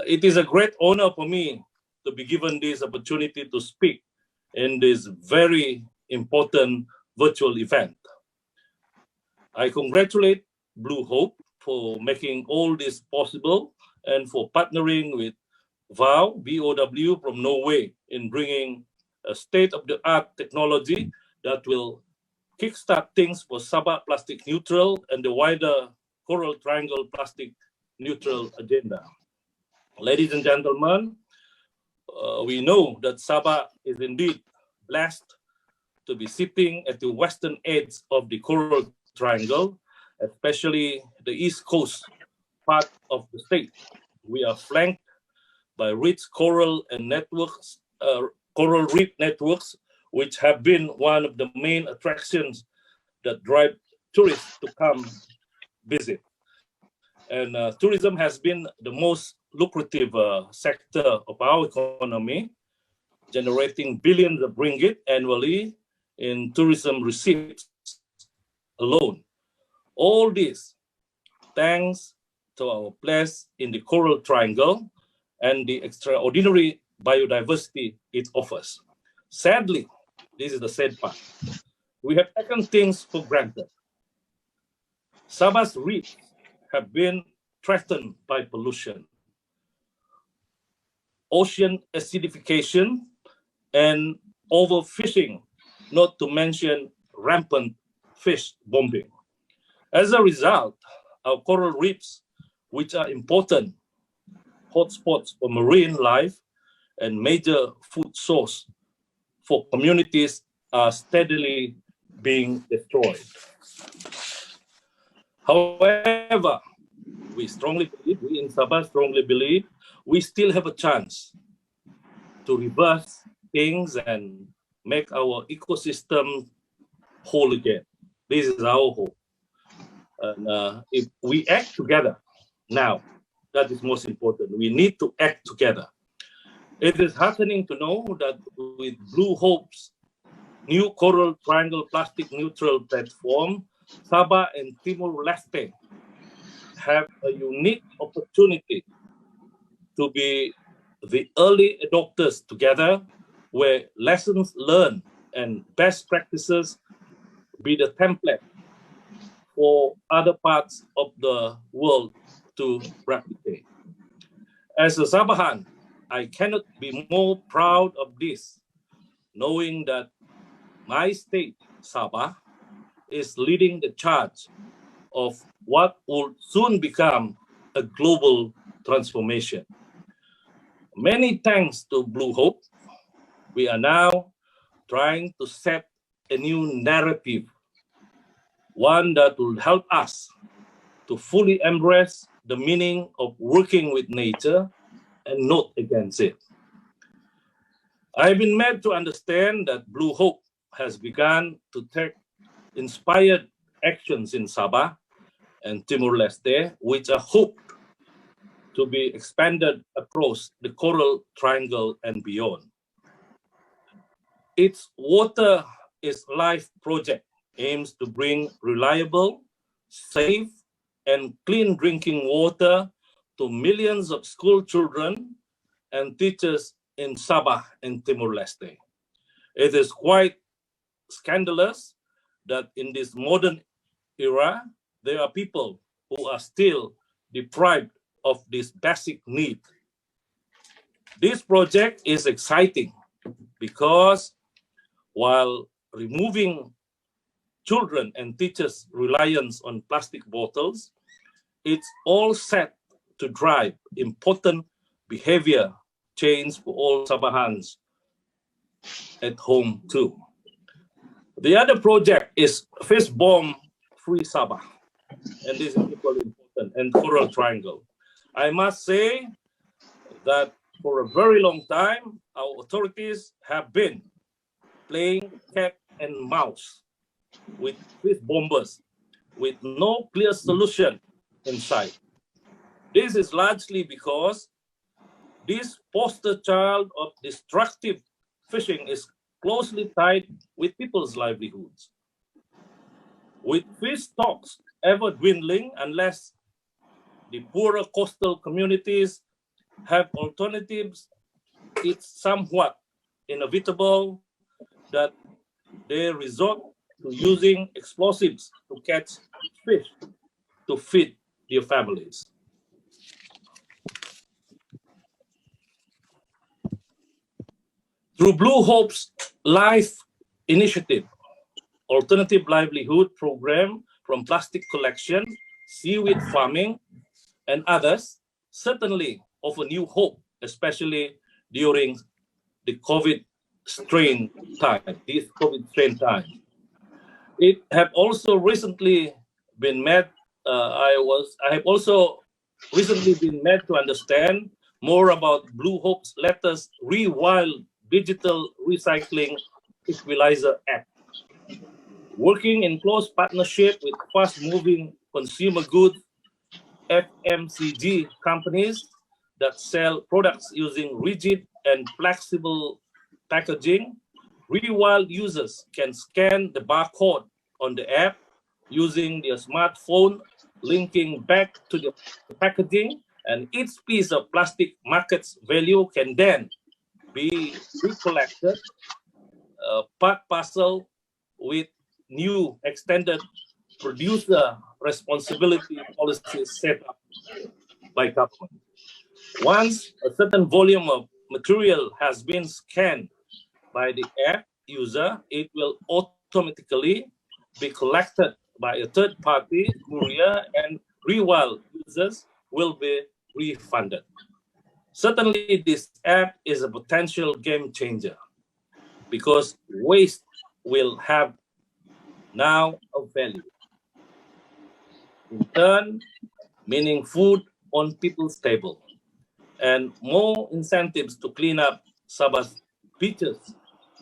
It is a great honor for me to be given this opportunity to speak in this very important virtual event. I congratulate Bluhope for making all this possible and for partnering with VOW from Norway in bringing a state-of-the-art technology that will kickstart things for Sabah plastic neutral and the wider Coral Triangle plastic neutral agenda. Ladies and gentlemen, we know that Sabah is indeed blessed to be sitting at the western edge of the Coral Triangle, especially the east coast part of the state. We are flanked by rich coral and networks, coral reef networks, which have been one of the main attractions that drive tourists to come visit. And tourism has been the most lucrative sector of our economy, generating billions of ringgit annually in tourism receipts alone. All this thanks to our place in the Coral Triangle and the extraordinary biodiversity it offers. Sadly, this is the sad part, we have taken things for granted. Sabah's reefs have been threatened by pollution, ocean acidification, and overfishing, not to mention rampant fish bombing. As a result, our coral reefs, which are important hotspots for marine life and major food source for communities, are steadily being destroyed. However, we in Sabah strongly believe, we still have a chance to reverse things and make our ecosystem whole again. This is our hope. And if we act together now, that is most important. We need to act together. It is heartening to know that with Bluhope's new Coral Triangle plastic neutral platform, Sabah and Timor-Leste have a unique opportunity to be the early adopters together, where lessons learned and best practices be the template for other parts of the world to replicate. As a Sabahan, I cannot be more proud of this, knowing that my state, Sabah, is leading the charge of what will soon become a global transformation. Many thanks to Bluhope, we are now trying to set a new narrative, one that will help us to fully embrace the meaning of working with nature and not against it. I've been made to understand that Bluhope has begun to take inspired actions in Sabah and Timor-Leste, which are hoped to be expanded across the Coral Triangle and beyond. Its Water is Life project aims to bring reliable, safe, and clean drinking water to millions of school children and teachers in Sabah and Timor-Leste. It is quite scandalous that in this modern era, there are people who are still deprived of this basic need. This project is exciting because while removing children and teachers' reliance on plastic bottles, it's all set to drive important behavior change for all Sabahans at home too. The other project is Fish Bomb Free Sabah, and this is equally important, and Coral Triangle. I must say that for a very long time, our authorities have been playing cat and mouse with fish bombers with no clear solution in sight. This is largely because this poster child of destructive fishing is closely tied with people's livelihoods. With fish stocks ever dwindling unless the poorer coastal communities have alternatives, it's somewhat inevitable that they resort to using explosives to catch fish to feed their families. Through Bluhope's Life Initiative, alternative livelihood program from plastic collection, seaweed farming, and others, certainly offer new hope, especially during the COVID strain time, this COVID strain time. It have also recently been made. I have also recently been made to understand more about Bluhope's latest Rewild Digital Recycling Equalizer Act. Working in close partnership with fast-moving consumer goods FMCG companies that sell products using rigid and flexible packaging, Rewild users can scan the barcode on the app using their smartphone, linking back to the packaging, and each piece of plastic market's value can then be recollected, part parcel with new extended producer responsibility policies set up by government. Once a certain volume of material has been scanned by the app user, it will automatically be collected by a third-party courier, and Rewild users will be refunded. Certainly, this app is a potential game changer because waste will have now a value. In turn, meaning food on people's table and more incentives to clean up Sabah's beaches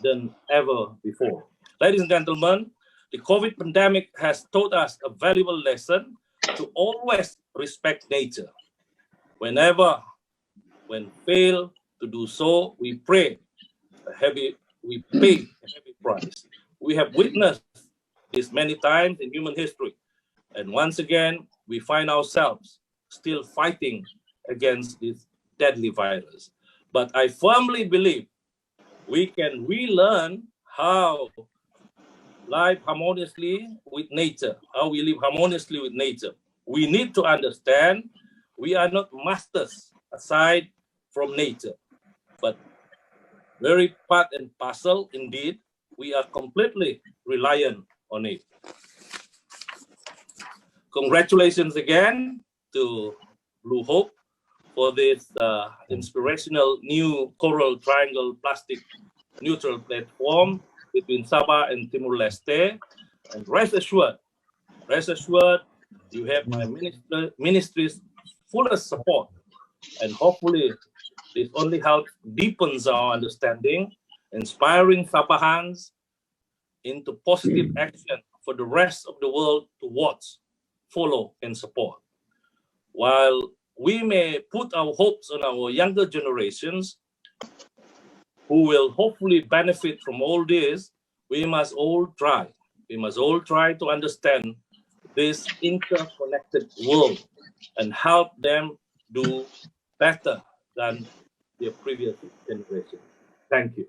than ever before. Ladies and gentlemen, the COVID pandemic has taught us a valuable lesson to always respect nature. When fail to do so, we pay a heavy price. We have witnessed this many times in human history. And once again, we find ourselves still fighting against this deadly virus. But I firmly believe we can relearn how live harmoniously with nature, how we live harmoniously with nature. We need to understand we are not masters aside from nature, but very part and parcel indeed. We are completely reliant on it. Congratulations again to Bluhope for this inspirational new Coral Triangle plastic neutral platform between Sabah and Timor-Leste. And rest assured, you have my ministry's fullest support. And hopefully, this only helps deepens our understanding, inspiring Sabahans into positive action for the rest of the world to watch, follow, and support. While we may put our hopes on our younger generations, who will hopefully benefit from all this, we must all try. We must all try to understand this interconnected world and help them do better than their previous generation. Thank you.